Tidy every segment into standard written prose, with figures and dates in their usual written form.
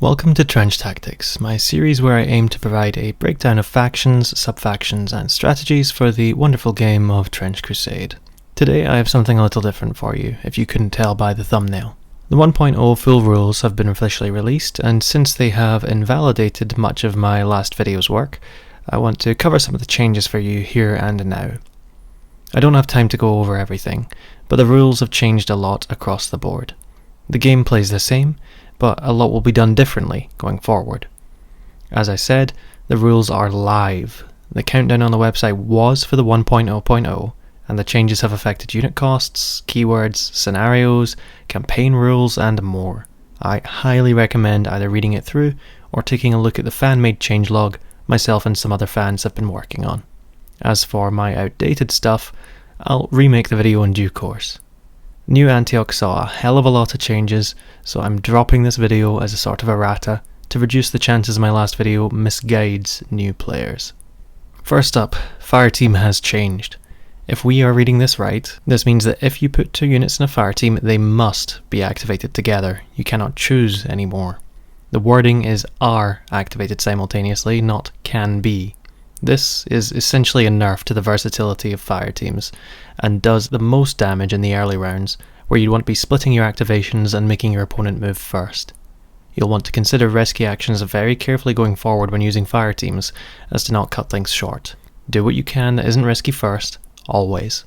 Welcome to Trench Tactics, my series where I aim to provide a breakdown of factions, sub-factions and strategies for the wonderful game of Trench Crusade. Today I have something a little different for you, if you couldn't tell by the thumbnail. The 1.0 full rules have been officially released, and since they have invalidated much of my last video's work, I want to cover some of the changes for you here and now. I don't have time to go over everything, but the rules have changed a lot across the board. The game plays the same, but a lot will be done differently going forward. As I said, the rules are live. The countdown on the website was for the 1.0.0, and the changes have affected unit costs, keywords, scenarios, campaign rules, and more. I highly recommend either reading it through or taking a look at the fan-made changelog myself and some other fans have been working on. As for my outdated stuff, I'll remake the video in due course. New Antioch saw a hell of a lot of changes, so I'm dropping this video as a sort of errata to reduce the chances my last video misguides new players. First up, Fireteam has changed. If we are reading this right, this means that if you put two units in a Fireteam, they must be activated together. You cannot choose anymore. The wording is are activated simultaneously, not can be. This is essentially a nerf to the versatility of Fireteams, and does the most damage in the early rounds, where you'd want to be splitting your activations and making your opponent move first. You'll want to consider rescue actions very carefully going forward when using Fireteams, as to not cut things short. Do what you can that isn't risky first, always.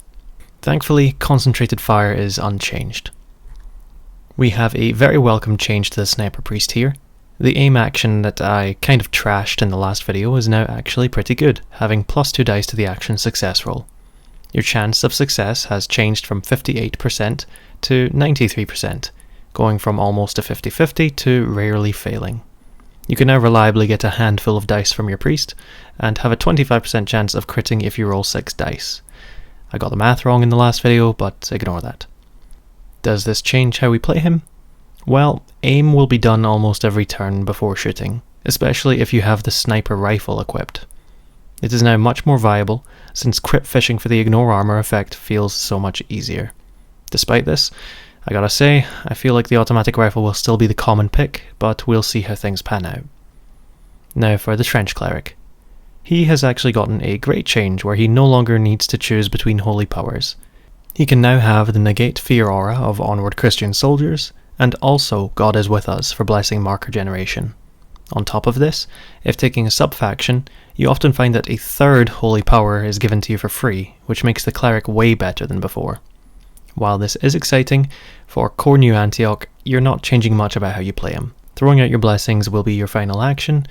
Thankfully, concentrated fire is unchanged. We have a very welcome change to the Sniper Priest here. The aim action that I kind of trashed in the last video is now actually pretty good, having +2 dice to the action success roll. Your chance of success has changed from 58% to 93%, going from almost a 50-50 to rarely failing. You can now reliably get a handful of dice from your priest, and have a 25% chance of critting if you roll 6 dice. I got the math wrong in the last video, but ignore that. Does this change how we play him? Well, aim will be done almost every turn before shooting, especially if you have the sniper rifle equipped. It is now much more viable, since crit fishing for the ignore armor effect feels so much easier. Despite this, I gotta say, I feel like the automatic rifle will still be the common pick, but we'll see how things pan out. Now for the Trench Cleric. He has actually gotten a great change where he no longer needs to choose between holy powers. He can now have the negate fear aura of onward Christian soldiers, and also God is with us for blessing marker generation. On top of this, if taking a sub-faction, you often find that a third holy power is given to you for free, which makes the cleric way better than before. While this is exciting, for core new Antioch, you're not changing much about how you play him. Throwing out your blessings will be your final action,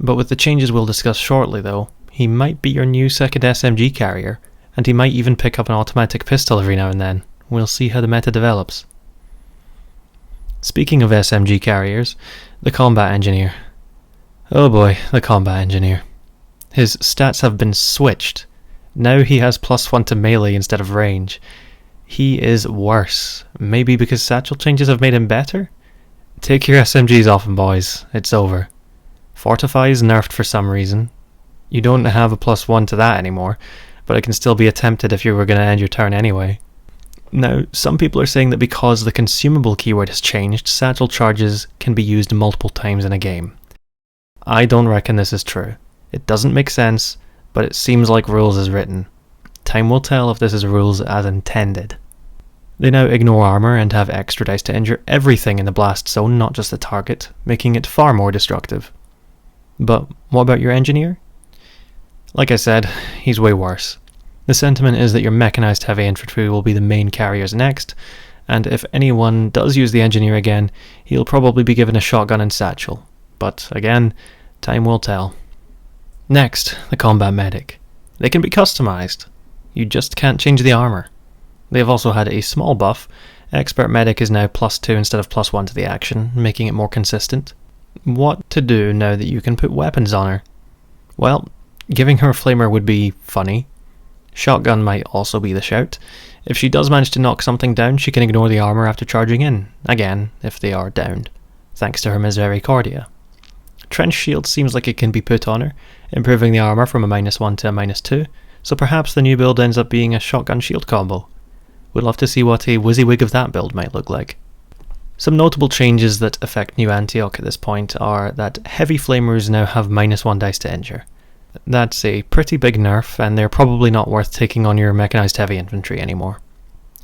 but with the changes we'll discuss shortly though, he might be your new second SMG carrier, and he might even pick up an automatic pistol every now and then. We'll see how the meta develops. Speaking of SMG carriers, the Combat Engineer. Oh boy, the Combat Engineer. His stats have been switched. Now he has +1 to melee instead of range. He is worse. Maybe because satchel changes have made him better? Take your SMGs off him, boys. It's over. Fortify is nerfed for some reason. You don't have a +1 to that anymore, but it can still be attempted if you were going to end your turn anyway. Now, some people are saying that because the consumable keyword has changed, satchel charges can be used multiple times in a game. I don't reckon this is true. It doesn't make sense, but it seems like rules is written. Time will tell if this is rules as intended. They now ignore armor and have extra dice to injure everything in the blast zone, not just the target, making it far more destructive. But what about your engineer? Like I said, he's way worse. The sentiment is that your mechanized heavy infantry will be the main carriers next, and if anyone does use the engineer again, he'll probably be given a shotgun and satchel. But again, time will tell. Next, the Combat Medic. They can be customized. You just can't change the armor. They have also had a small buff. Expert Medic is now +2 instead of +1 to the action, making it more consistent. What to do now that you can put weapons on her? Well, giving her a flamer would be funny. Shotgun might also be the shout. If she does manage to knock something down, she can ignore the armor after charging in, again, if they are downed, thanks to her Misericordia. Trench Shield seems like it can be put on her, improving the armor from a -1 to a -2, so perhaps the new build ends up being a shotgun shield combo. We'd love to see what a WYSIWYG of that build might look like. Some notable changes that affect New Antioch at this point are that heavy flamers now have -1 dice to injure. That's a pretty big nerf, and they're probably not worth taking on your mechanized heavy infantry anymore.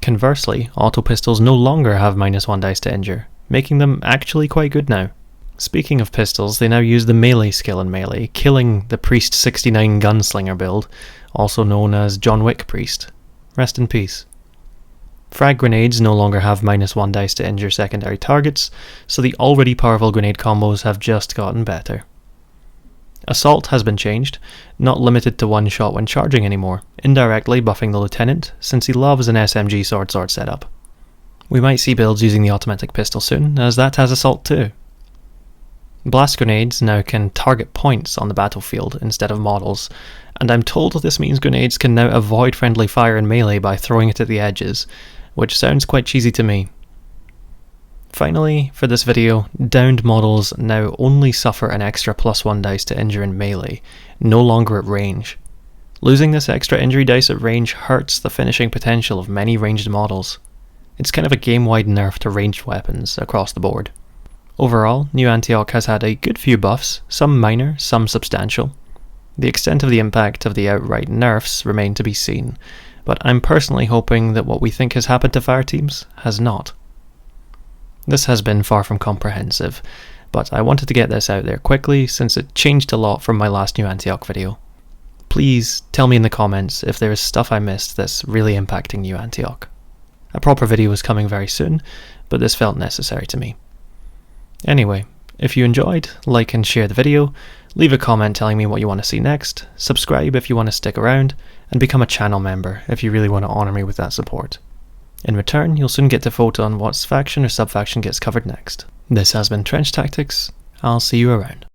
Conversely, auto pistols no longer have -1 dice to injure, making them actually quite good now. Speaking of pistols, they now use the melee skill in melee, killing the Priest 69 Gunslinger build, also known as John Wick Priest. Rest in peace. Frag grenades no longer have -1 dice to injure secondary targets, so the already powerful grenade combos have just gotten better. Assault has been changed, not limited to one shot when charging anymore, indirectly buffing the lieutenant since he loves an SMG sword setup. We might see builds using the automatic pistol soon, as that has assault too. Blast grenades now can target points on the battlefield instead of models, and I'm told this means grenades can now avoid friendly fire in melee by throwing it at the edges, which sounds quite cheesy to me. Finally, for this video, downed models now only suffer an extra +1 dice to injure in melee, no longer at range. Losing this extra injury dice at range hurts the finishing potential of many ranged models. It's kind of a game-wide nerf to ranged weapons across the board. Overall, New Antioch has had a good few buffs, some minor, some substantial. The extent of the impact of the outright nerfs remain to be seen, but I'm personally hoping that what we think has happened to fireteams has not. This has been far from comprehensive, but I wanted to get this out there quickly since it changed a lot from my last New Antioch video. Please tell me in the comments if there is stuff I missed that's really impacting New Antioch. A proper video is coming very soon, but this felt necessary to me. Anyway, if you enjoyed, like and share the video, leave a comment telling me what you want to see next, subscribe if you want to stick around, and become a channel member if you really want to honour me with that support. In return, you'll soon get to vote on what faction or sub-faction gets covered next. This has been Trench Tactics. I'll see you around.